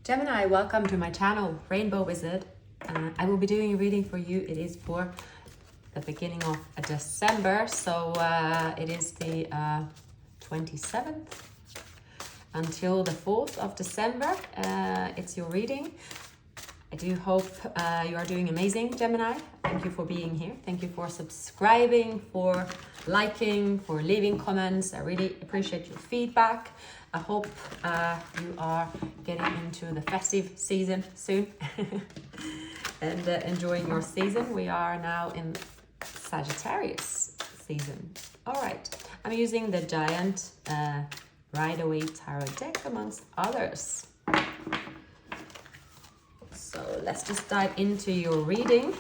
Gemini, welcome to my channel, Rainbow Wizard. I will be doing a reading for you. It is for the beginning of December, so it is the 27th until the 4th of December. It's your reading. I do hope you are doing amazing, Gemini. Thank you for being here. Thank you for subscribing, for liking, for leaving comments. I really appreciate your feedback. I hope you are getting into the festive season soon and enjoying your season. We are now in Sagittarius season. All right, I'm using the Giant Rider-Waite Tarot deck amongst others. So let's just dive into your reading.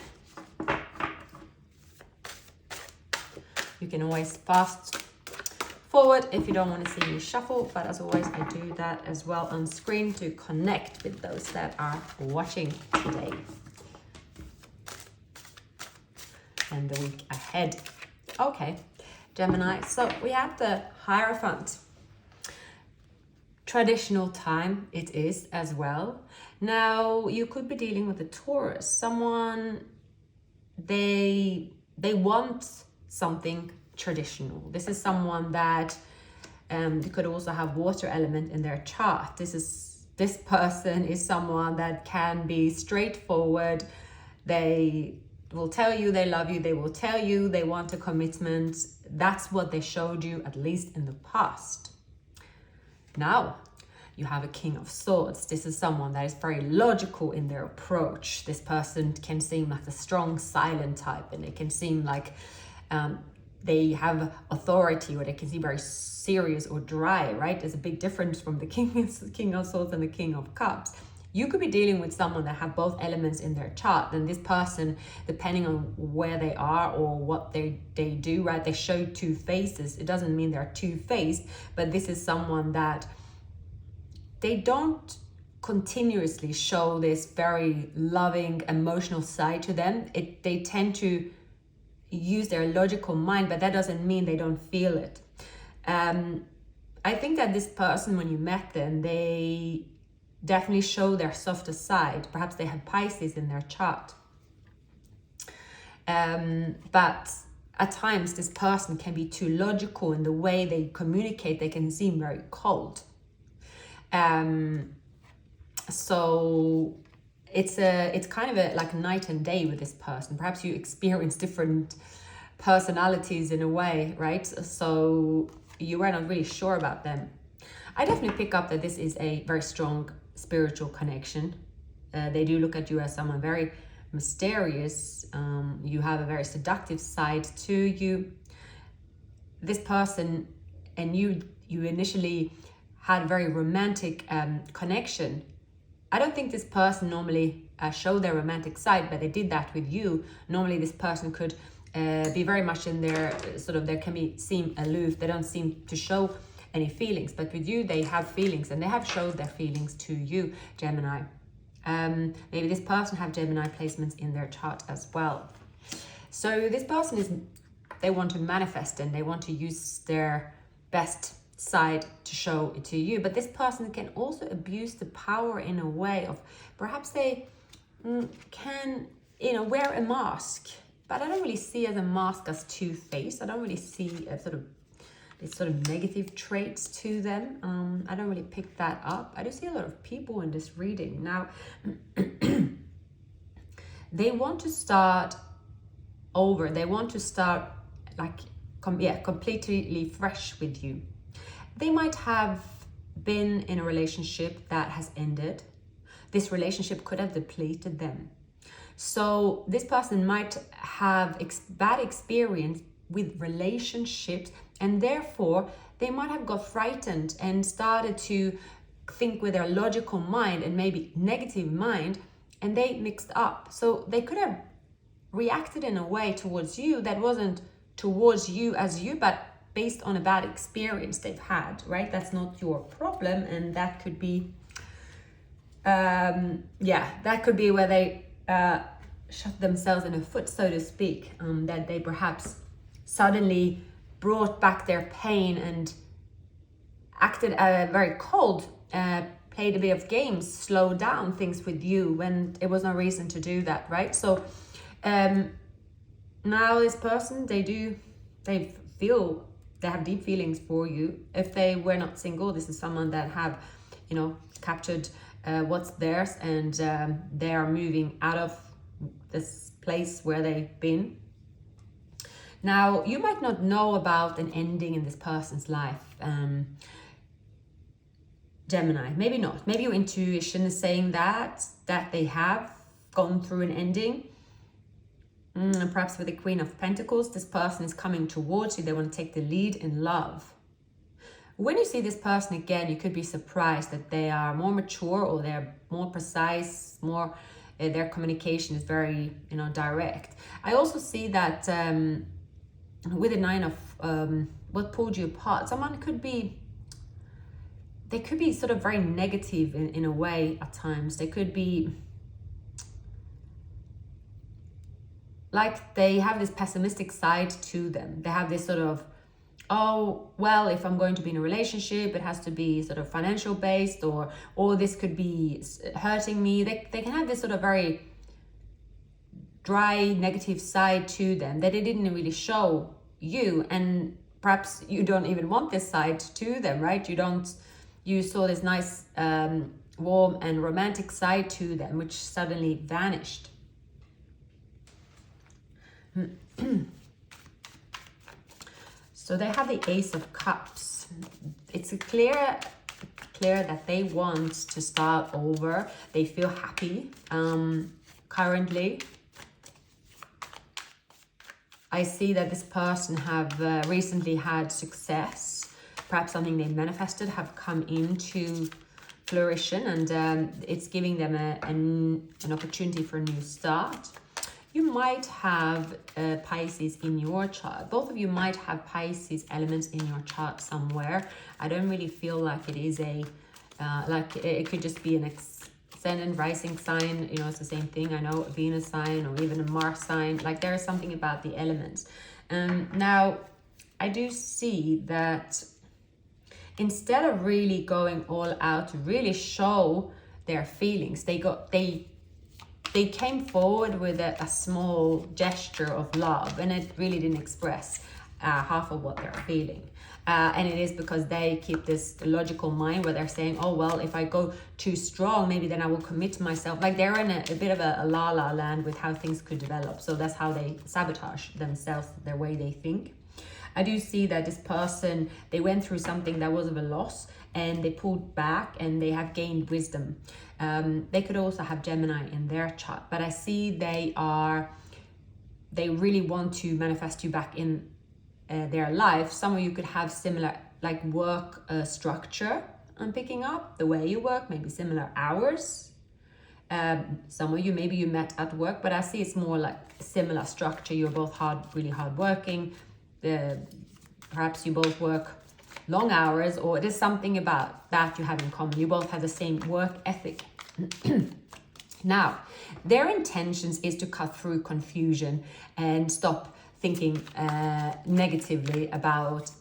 You can always fast forward if you don't want to see me shuffle, but as always I do that as well on screen to connect with those that are watching today and the week ahead. Okay, Gemini, so we have the Hierophant. Traditional time it is as well. Now you could be dealing with a Taurus, someone they want something traditional. This is someone that could also have water element in their chart. This person is someone that can be straightforward. They will tell you they love you. They will tell you they want a commitment. That's what they showed you, at least in the past. Now you have a King of Swords. This is someone that is very logical in their approach. This person can seem like a strong silent type, and it can seem like they have authority, or they can seem very serious or dry, right? There's a big difference from the King of Swords and the King of Cups. You could be dealing with someone that have both elements in their chart. Then this person, depending on where they are or what they do, right? They show two faces. It doesn't mean they're two-faced, but this is someone that they don't continuously show this very loving, emotional side to them. They tend to use their logical mind, but that doesn't mean they don't feel it. I think that this person, when you met them, they definitely show their softer side. Perhaps they have Pisces in their chart. But at times this person can be too logical in the way they communicate. They can seem very cold. So it's kind of like night and day with this person. Perhaps you experience different personalities in a way, right? So you are not really sure about them. I definitely pick up that this is a very strong spiritual connection. They do look at you as someone very mysterious. You have a very seductive side to you. This person and you initially had a very romantic connection. I don't think this person normally show their romantic side, but they did that with you. Normally this person could be very much in their they can seem aloof. They don't seem to show any feelings, but with you they have feelings, and they have showed their feelings to you, Gemini. Maybe this person have Gemini placements in their chart as well. So this person they want to manifest, and they want to use their best side to show it to you. But this person can also abuse the power in a way of, perhaps they can wear a mask, but I don't really see as a mask as two-faced. I don't really see a these negative traits to them. I don't really pick that up. I do see a lot of people in this reading now. They want to start over. They want to start completely fresh with you. They might have been in a relationship that has ended. This relationship could have depleted them. So this person might have bad experience with relationships, and therefore they might have got frightened and started to think with their logical mind and maybe negative mind, and they mixed up. So they could have reacted in a way towards you that wasn't towards you as you, but based on a bad experience they've had, right? That's not your problem, and that could be, that could be where they shot themselves in the foot, so to speak, that they perhaps suddenly brought back their pain and acted very cold played a bit of games, slowed down things with you when it was no reason to do that, right? So now this person, they feel, they have deep feelings for you. If they were not single, this is someone that have, you know, captured what's theirs, and they are moving out of this place where they've been. Now, you might not know about an ending in this person's life, Gemini. Maybe not. Maybe your intuition is saying that they have gone through an ending. And perhaps with the Queen of Pentacles, this person is coming towards you. They want to take the lead in love. When you see this person again, you could be surprised that they are more mature, or they're more precise, more their communication is very, you know, direct. I also see that with the Nine of what pulled you apart, someone could be, they could be sort of very negative in a way at times. They could be like, they have this pessimistic side to them. They have this sort of, oh, well, if I'm going to be in a relationship, it has to be sort of financial based, or this could be hurting me. They can have this sort of very dry, negative side to them that they didn't really show you. And perhaps you don't even want this side to them, right? You saw this nice, warm and romantic side to them, which suddenly vanished. So they have the Ace of Cups. It's clear that they want to start over. They feel happy currently. I see that this person have recently had success. Perhaps something they manifested have come into fruition, and it's giving them an opportunity for a new start. You might have Pisces in your chart. Both of you might have Pisces elements in your chart somewhere. I don't really feel like it is a, like it could just be an ascendant, rising sign. You know, it's the same thing. I know a Venus sign or even a Mars sign. Like, there is something about the elements. Now, I do see that instead of really going all out to really show their feelings, they came forward with a small gesture of love, and it really didn't express half of what they're feeling. And it is because they keep this logical mind where they're saying, oh, well, if I go too strong, maybe then I will commit to myself. Like, they're in a bit of a la-la land with how things could develop. So that's how they sabotage themselves, their way they think. I do see that this person, they went through something that was of a loss, and they pulled back and they have gained wisdom. They could also have Gemini in their chart, but I see they really want to manifest you back in their life. Some of you could have similar, like, work structure. I'm picking up the way you work, maybe similar hours. Some of you, maybe you met at work, but I see it's more like similar structure. You're both really hard working. Perhaps you both work long hours, or there's something about that you have in common. You both have the same work ethic. Now, their intentions is to cut through confusion and stop thinking negatively about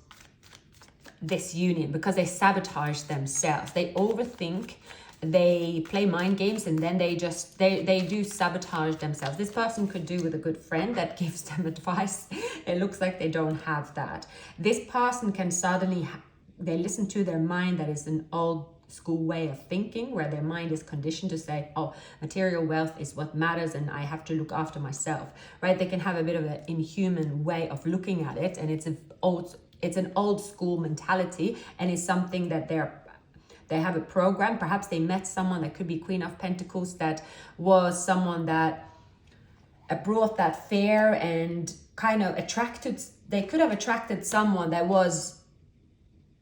this union, because they sabotage themselves. They overthink, they play mind games, and then they do sabotage themselves. This person could do with a good friend that gives them advice. It looks like they don't have that. This person can suddenly they listen to their mind. That is an old school way of thinking, where their mind is conditioned to say, oh, material wealth is what matters and I have to look after myself, right? They can have a bit of an inhuman way of looking at it, and it's an old school mentality, and it's something that they have a program. Perhaps they met someone that could be Queen of Pentacles, that was someone that brought that fear and kind of they could have attracted someone that was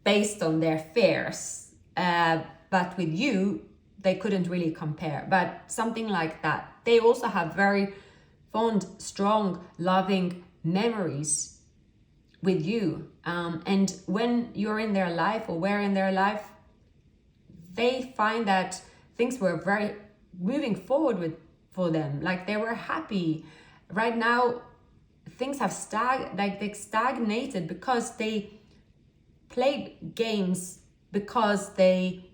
based on their fears, but with you they couldn't really compare. But something like that. They also have very fond, strong, loving memories with you, and when you're in their life or we're in their life, they find that things were very moving forward for them. Like, they were happy. Right now, things have they stagnated because they played games, because they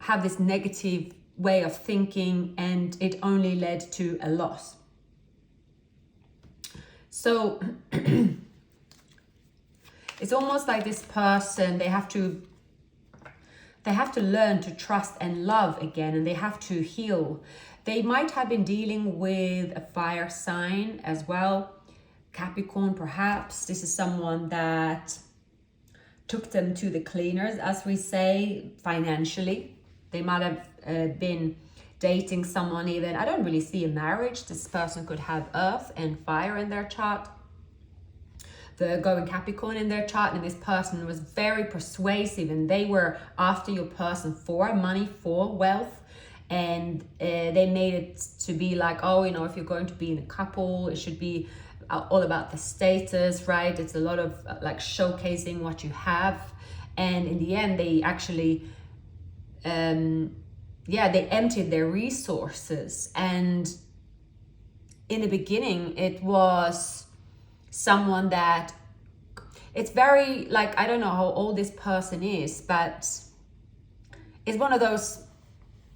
have this negative way of thinking, and it only led to a loss. So it's almost like this person, they have to learn to trust and love again, and they have to heal. They might have been dealing with a fire sign as well, Capricorn perhaps. This is someone that took them to the cleaners, as we say, financially. They might have been dating someone even. I don't really see a marriage. This person could have Earth and fire in their chart, Virgo and Capricorn in their chart, and this person was very persuasive, and they were after your person for money, for wealth, and they made it to be like, oh, you know, if you're going to be in a couple, it should be all about the status, right? It's a lot of like showcasing what you have, and in the end, they actually, they emptied their resources. And in the beginning, it was someone that, it's very like, I don't know how old this person is, but it's one of those,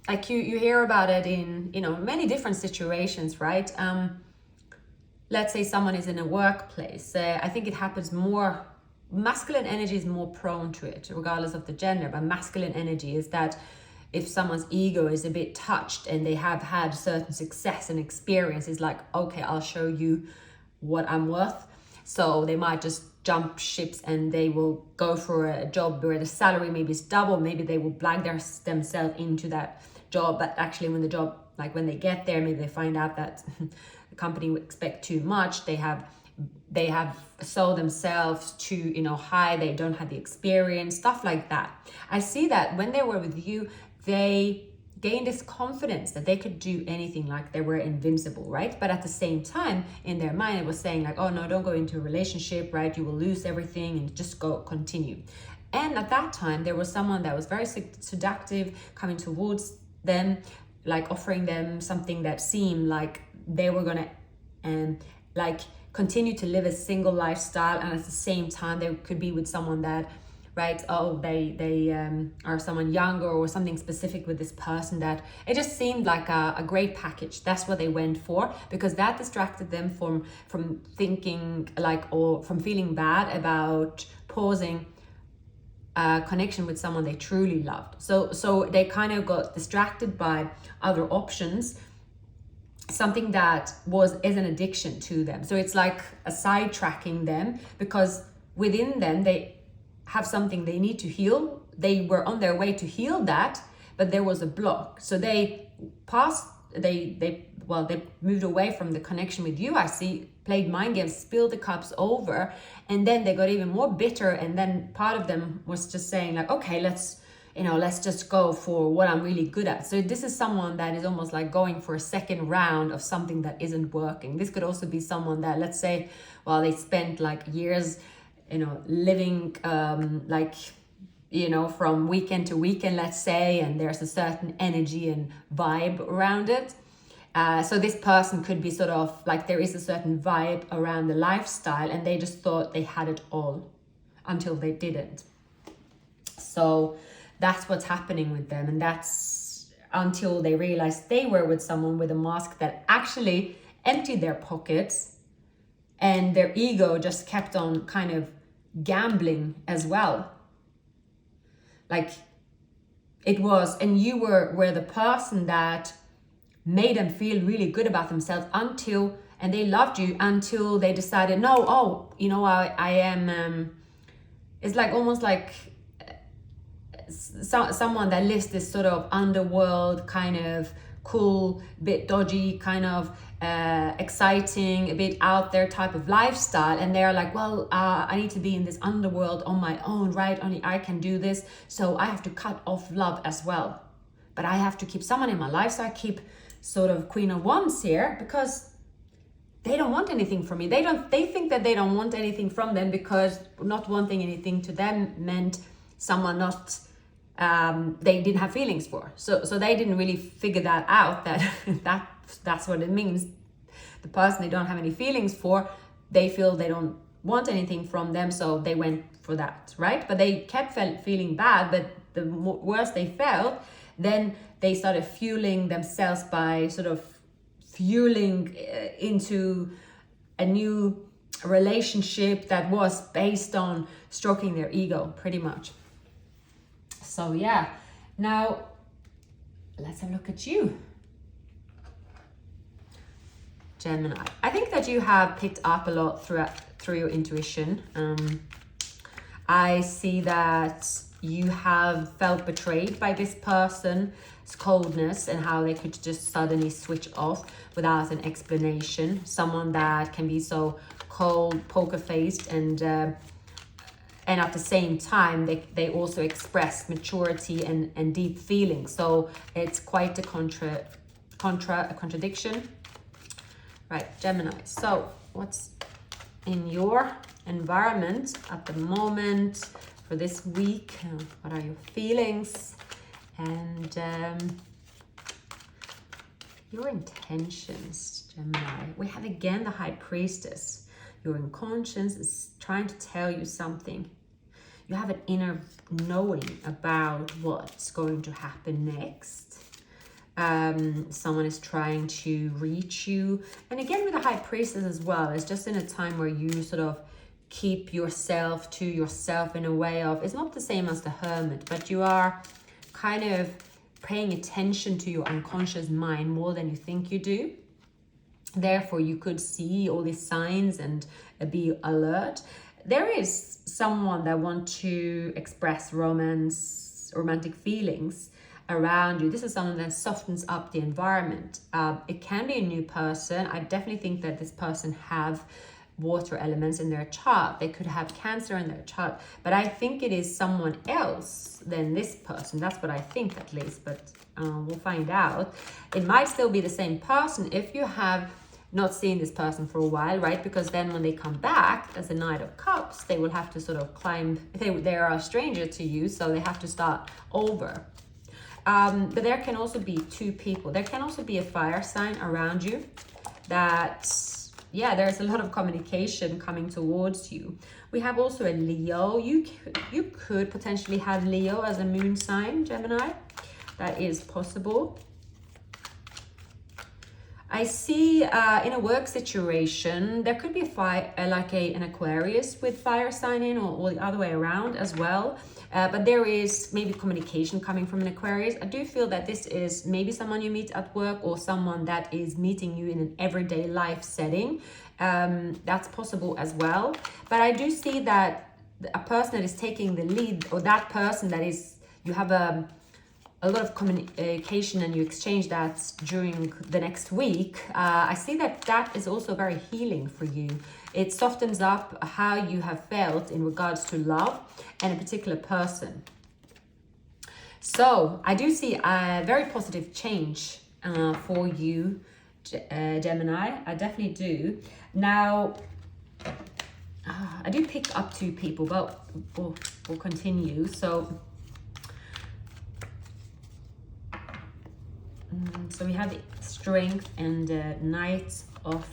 like you hear about it in, you know, many different situations, right? Let's say someone is in a workplace. I think it happens more, masculine energy is more prone to it, regardless of the gender, but masculine energy is that if someone's ego is a bit touched and they have had certain success and experience, it's like, okay, I'll show you what I'm worth. So they might just jump ships and they will go for a job where the salary maybe is double. Maybe they will blag themselves into that job, but actually when the job, like when they get there, maybe they find out that the company would expect too much. They have sold themselves to, you know, high, they don't have the experience, stuff like that. I see that when they were with you, they gained this confidence that they could do anything, like they were invincible, right? But at the same time, in their mind, it was saying like, oh no, don't go into a relationship, right? You will lose everything, and just continue. And at that time, there was someone that was very seductive coming towards them, like offering them something that seemed like they were gonna like continue to live a single lifestyle, and at the same time they could be with someone that, right, oh, they are someone younger or something specific with this person, that it just seemed like a great package. That's what they went for, because that distracted them from thinking like, or from feeling bad about pausing a connection with someone they truly loved. So they kind of got distracted by other options, something that is an addiction to them. So it's like a sidetracking them, because within them they have something they need to heal. They were on their way to heal that, but there was a block. So they moved away from the connection with you. I see, played mind games, spilled the cups over, and then they got even more bitter. And then part of them was just saying like, okay, let's just go for what I'm really good at. So this is someone that is almost like going for a second round of something that isn't working. This could also be someone that, let's say, well, they spent like years, living from weekend to weekend, let's say, and there's a certain energy and vibe around it. So this person could be sort of like, there is a certain vibe around the lifestyle, and they just thought they had it all until they didn't. So that's what's happening with them, and that's until they realized they were with someone with a mask that actually emptied their pockets, and their ego just kept on kind of gambling as well. Like it was, and you were the person that made them feel really good about themselves and they loved you until they decided, no, I am, it's like almost like someone that lives this sort of underworld, kind of cool, bit dodgy, kind of exciting, a bit out there type of lifestyle, and they're like, well, I need to be in this underworld on my own, right? Only I can do this, so I have to cut off love as well, but I have to keep someone in my life. So I keep sort of Queen of Wands here, because they don't want anything from me. They think that they don't want anything from them, because not wanting anything to them meant someone not they didn't have feelings for. So they didn't really figure that out, that that's what it means. The person they don't have any feelings for, they feel they don't want anything from them, so they went for that, right? But they kept feeling bad, but the worse they felt, Then they started fueling themselves by sort of fueling into a new relationship that was based on stroking their ego, pretty much. So yeah, now let's have a look at you, Gemini. I think that you have picked up a lot through your intuition. I see that you have felt betrayed by this person's coldness and how they could just suddenly switch off without an explanation. Someone that can be so cold, poker-faced, and at the same time, they also express maturity and deep feelings. So it's quite a contradiction. Right, Gemini. So what's in your environment at the moment for this week? What are your feelings and your intentions, Gemini? We have again the High Priestess. Your unconscious is trying to tell you something. You have an inner knowing about what's going to happen next. Someone is trying to reach you. And again, with the High Priestess as well, it's just in a time where you sort of keep yourself to yourself in a way of, it's not the same as the Hermit, but you are kind of paying attention to your unconscious mind more than you think you do. Therefore, you could see all these signs and be alert. There is someone that wants to express romantic feelings around you. This is someone that softens up the environment. It can be a new person. I definitely think that this person have water elements in their chart. They could have Cancer in their chart, but I think it is someone else than this person. That's what I think, at least, but we'll find out. It might still be the same person if you have not seen this person for a while, right? Because then when they come back as a Knight of Cups, they will have to sort of climb. They are a stranger to you, so they have to start over. But there can also be two people. There can also be a fire sign around you that, yeah, there's a lot of communication coming towards you. We have also a Leo. You could potentially have Leo as a moon sign, Gemini. That is possible. I see in a work situation, there could be an Aquarius with fire sign in, or the other way around as well. But there is maybe communication coming from an Aquarius. I do feel that this is maybe someone you meet at work or someone that is meeting you in an everyday life setting. That's possible as well. But I do see that a person that is taking the lead, or that person that is, you have a lot of communication and you exchange that during the next week. I see that is also very healing for you. It softens up how you have felt in regards to love and a particular person. So I do see a very positive change for you, Gemini. I definitely do. Now, I do pick up two people, but we'll continue. So we have the Strength and Knight of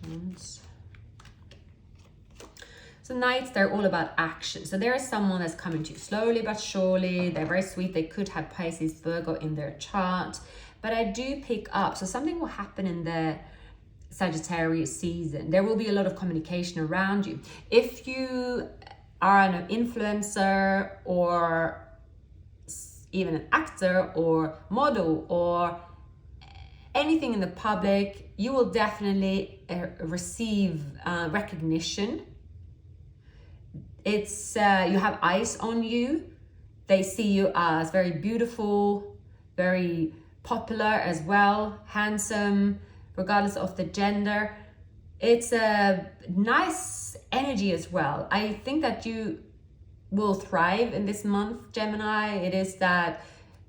Wands. So Knights, they're all about action. So there is someone that's coming to you slowly but surely. They're very sweet. They could have Pisces, Virgo in their chart. But I do pick up, so something will happen in the Sagittarius season. There will be a lot of communication around you. If you are an influencer or even an actor or model or anything in the public, you will definitely receive recognition. It's you have eyes on you. They see you as very beautiful, very popular as well, handsome, regardless of the gender. It's a nice energy as well. I think that you will thrive in this month, Gemini. It is that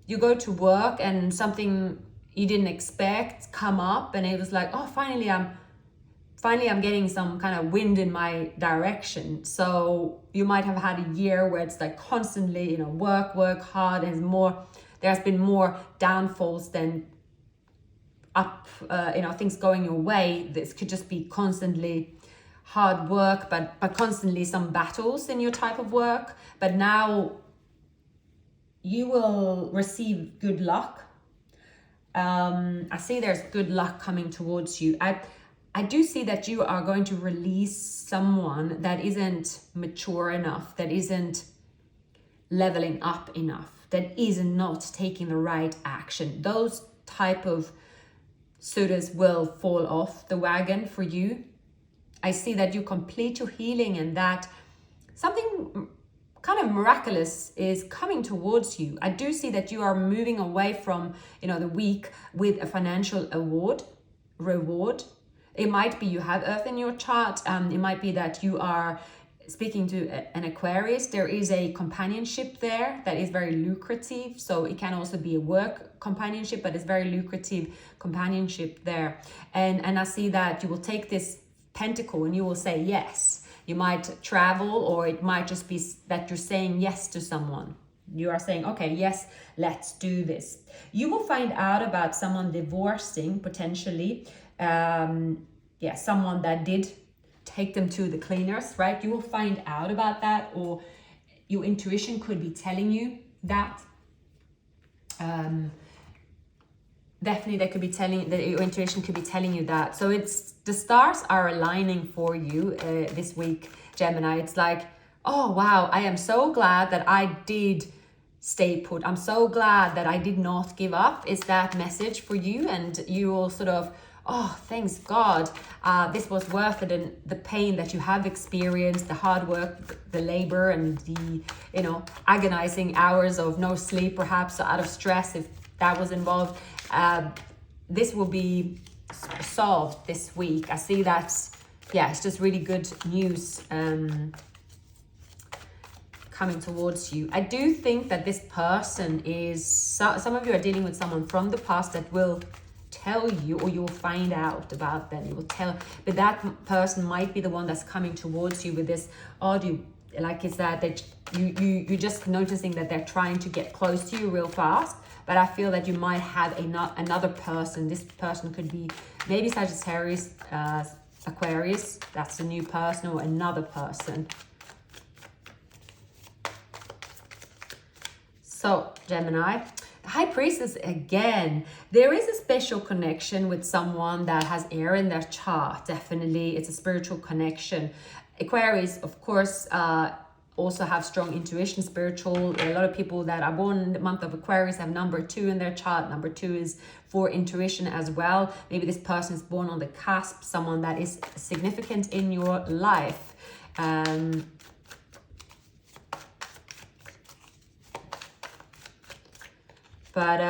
you go to work and something you didn't expect come up, and it was like, oh, finally I'm getting some kind of wind in my direction. So you might have had a year where it's like constantly, work hard, and there's been more downfalls than up, things going your way. This could just be constantly hard work, but constantly some battles in your type of work. But now you will receive good luck. I see there's good luck coming towards you. I do see that you are going to release someone that isn't mature enough, that isn't leveling up enough, that is not taking the right action. Those type of suitors will fall off the wagon for you. I see that you complete your healing and that something kind of miraculous is coming towards you. I do see that you are moving away from, the week with a financial reward. It might be you have Earth in your chart. It might be that you are speaking to an Aquarius. There is a companionship there that is very lucrative. So it can also be a work companionship, but it's very lucrative companionship there. And I see that you will take this pentacle and you will say yes. You might travel, or it might just be that you're saying yes to someone. You are saying, okay, yes, let's do this. You will find out about someone divorcing potentially. Someone that did take them to the cleaners, right? You will find out about that, or your intuition could be telling you that. Definitely, they could be telling that your intuition could be telling you that. So it's the stars are aligning for you this week, Gemini. It's like, oh wow, I am so glad that I did stay put. I'm so glad that I did not give up. Is that message for you? And you will sort of, oh, thanks God, this was worth it, and the pain that you have experienced, the hard work, the labor, and the agonizing hours of no sleep, perhaps out of stress, if that was involved. This will be solved this week. I see that, it's just really good news coming towards you. I do think that this person is, some of you are dealing with someone from the past that will tell you, or you will find out about them. You will tell, but that person might be the one that's coming towards you with this audio. Like, is that you're just noticing that they're trying to get close to you real fast. But I feel that you might have another person. This person could be maybe Sagittarius, Aquarius. That's a new person, or another person. So, Gemini, High Priestess again. There is a special connection with someone that has air in their chart. Definitely, it's a spiritual connection. Aquarius, of course, also have strong intuition, spiritual. A lot of people that are born in the month of Aquarius have number 2 in their chart. Number 2 is for intuition as well. Maybe this person is born on the cusp, someone that is significant in your life. But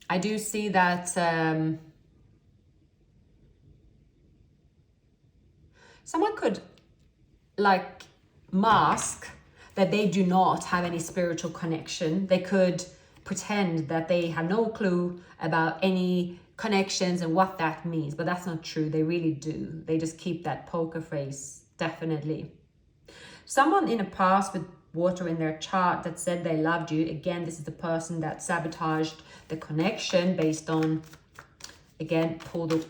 I do see that someone could mask that they do not have any spiritual connection. They could pretend that they have no clue about any connections and what that means, but that's not true. They really do. They just keep that poker face, definitely. Someone in the past with water in their chart that said they loved you. Again, this is the person that sabotaged the connection based on, again, pulled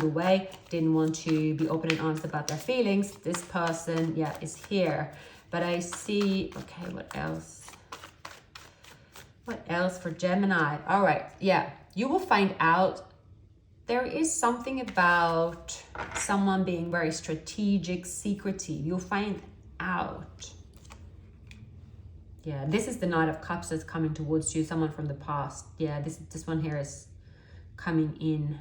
away, didn't want to be open and honest about their feelings. This person, is here. But I see, okay, what else? What else for Gemini? All right, you will find out there is something about someone being very strategic, secretive. You'll find out. Yeah, this is the Knight of Cups that's coming towards you, someone from the past. Yeah, this one here is coming in.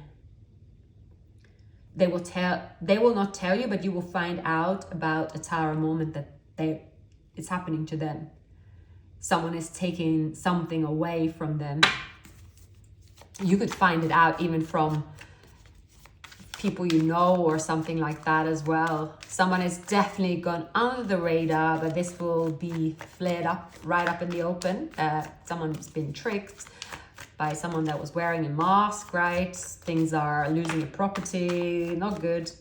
They will not tell you, but you will find out about a Tower moment that it's happening to them. Someone is taking something away from them. You could find it out even from people you know or something like that as well. Someone has definitely gone under the radar, but this will be flared up right up in the open. Someone's been tricked by someone that was wearing a mask, right? Things are losing a property, not good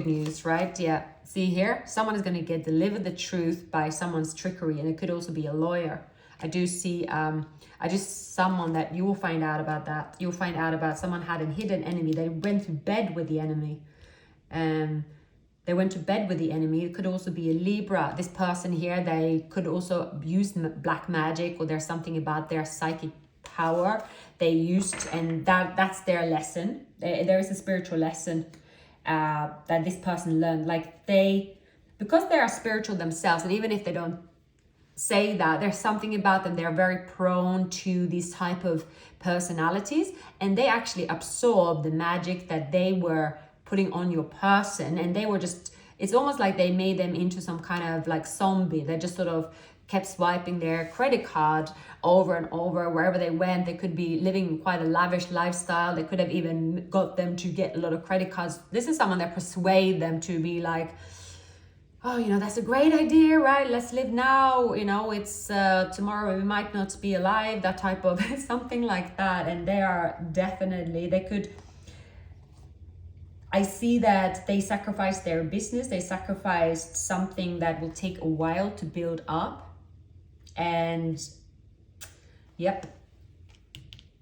news, right? Yeah, see here, someone is going to get delivered the truth by someone's trickery, and it could also be a lawyer. I do see someone that you will find out about that. You'll find out about someone had a hidden enemy. They went to bed with the enemy. they went to bed with the enemy. It could also be a Libra. This person here, they could also use black magic, or there's something about their psychic power they used, and that's their lesson. There is a spiritual lesson that this person learned. Like because they are spiritual themselves, and even if they don't say that, there's something about them, they're very prone to these type of personalities, and they actually absorb the magic that they were putting on your person, and they were just, it's almost like they made them into some kind of like zombie. They just sort of kept swiping their credit card over and over wherever they went. They could be living quite a lavish lifestyle. They could have even got them to get a lot of credit cards. This is someone that persuade them to be like, oh, you know, that's a great idea, right? Let's live now. You know, it's tomorrow we might not be alive, that type of something like that. And they are definitely, they could, I see that they sacrificed their business. They sacrificed something that will take a while to build up. And yep,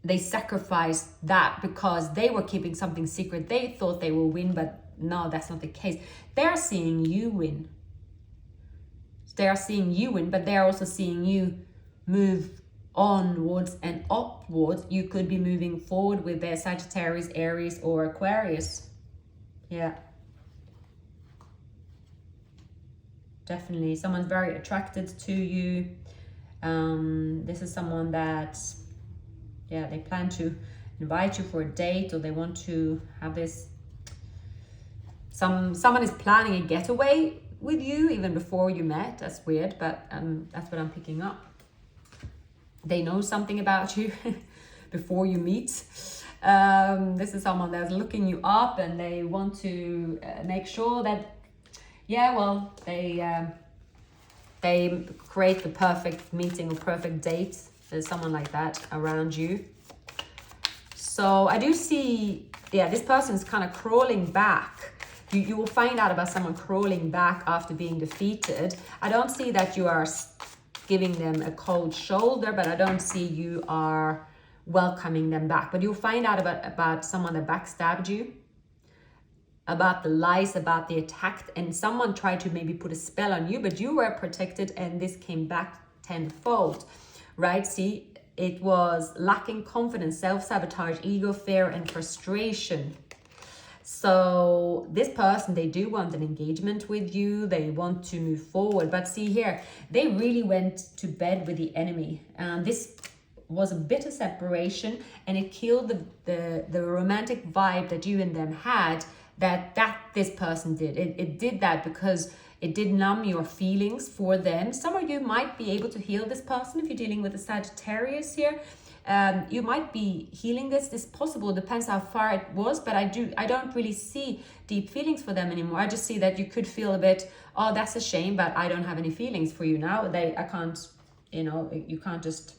they sacrificed that because they were keeping something secret. They thought they will win, but no, that's not the case. They're seeing you win. They are seeing you win, but they're also seeing you move onwards and upwards. You could be moving forward with their Sagittarius, Aries, or Aquarius. Yeah. Definitely. Someone's very attracted to you. This is someone that, yeah, they plan to invite you for a date, or they want to have this, someone is planning a getaway with you even before you met. That's weird, but that's what I'm picking up. They know something about you before you meet. This is someone that's looking you up, and they want to make sure that, yeah, well, they create the perfect meeting or perfect date. There's someone like that around you. So I do see, yeah, this person's kind of crawling back. You will find out about someone crawling back after being defeated. I don't see that you are giving them a cold shoulder, but I don't see you are welcoming them back. But you'll find out about someone that backstabbed you, about the lies, about the attack, and someone tried to maybe put a spell on you, but you were protected, and this came back tenfold, right? See, it was lacking confidence, self-sabotage, ego, fear, and frustration. So this person, they do want an engagement with you. They want to move forward. But see here, they really went to bed with the enemy. This was a bitter separation, and it killed the romantic vibe that you and them had, that this person did. It did that because it did numb your feelings for them. Some of you might be able to heal this person if you're dealing with a Sagittarius here. You might be healing this. This is possible. It depends how far it was, but I don't really see deep feelings for them anymore. I just see that you could feel a bit, oh, that's a shame, but I don't have any feelings for you now. I can't, you know, you can't just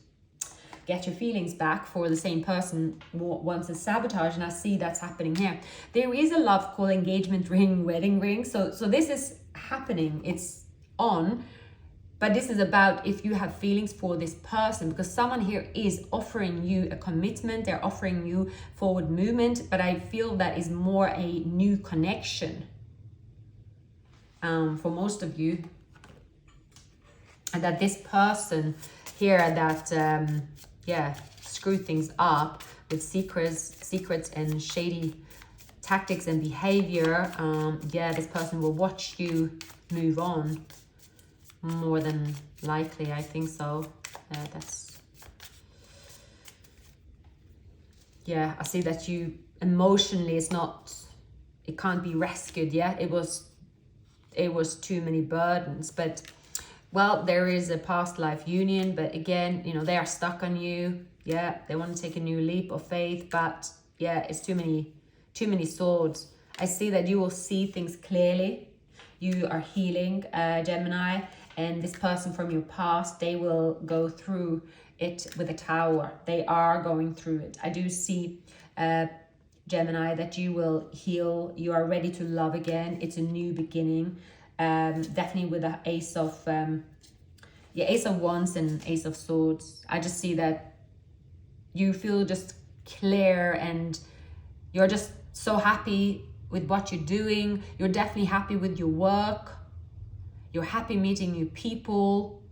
get your feelings back for the same person once it's sabotage, and I see that's happening here. There is a love call, engagement ring, wedding ring. So this is happening. It's on. But this is about if you have feelings for this person, because someone here is offering you a commitment. They're offering you forward movement, but I feel that is more a new connection for most of you. And that this person here that, screwed things up with secrets and shady tactics and behavior. This person will watch you move on. More than likely, I think so. I see that you emotionally, it can't be rescued. It was too many burdens, but well, there is a past life union, but again, you know, they are stuck on you. They want to take a new leap of faith, but it's too many swords. I see that you will see things clearly. You are healing, Gemini. And this person from your past, they will go through it with a tower. They are going through it. I do see, Gemini, that you will heal. You are ready to love again. It's a new beginning. Definitely with the Ace of Wands and Ace of Swords. I just see that you feel just clear, and you're just so happy with what you're doing. You're definitely happy with your work. You're happy meeting new people.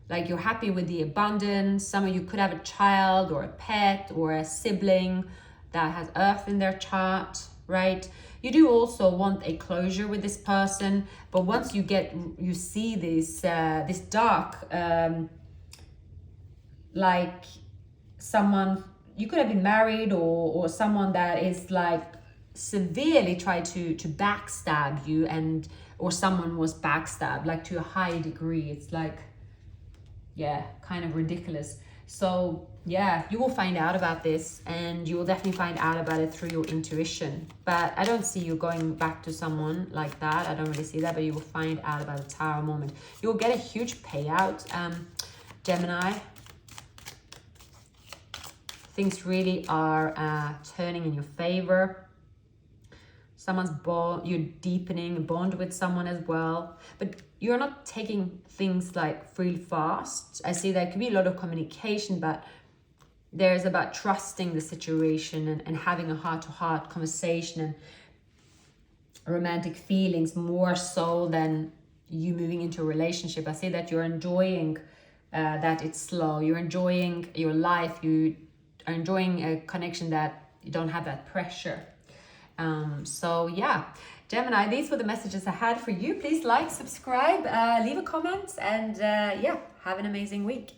Like, you're happy with the abundance. Some of you could have a child or a pet or a sibling that has Earth in their chart, right? You do also want a closure with this person, but once you see this dark, like someone, you could have been married, or someone that is like severely tried to backstab you, and or someone was backstabbed like to a high degree. It's like, yeah, kind of ridiculous. So yeah, you will find out about this, and you will definitely find out about it through your intuition. But I don't see you going back to someone like that. I don't really see that, but you will find out about the Tower moment. You will get a huge payout, Gemini. Things really are turning in your favor. Someone's bond, you're deepening a bond with someone as well, but you're not taking things like really fast. I see there could be a lot of communication, but there's about trusting the situation and having a heart-to-heart conversation and romantic feelings more so than you moving into a relationship. I see that you're enjoying that it's slow. You're enjoying your life. You are enjoying a connection that you don't have that pressure. So yeah, Gemini, these were the messages I had for you. Please like, subscribe, leave a comment, and yeah, have an amazing week.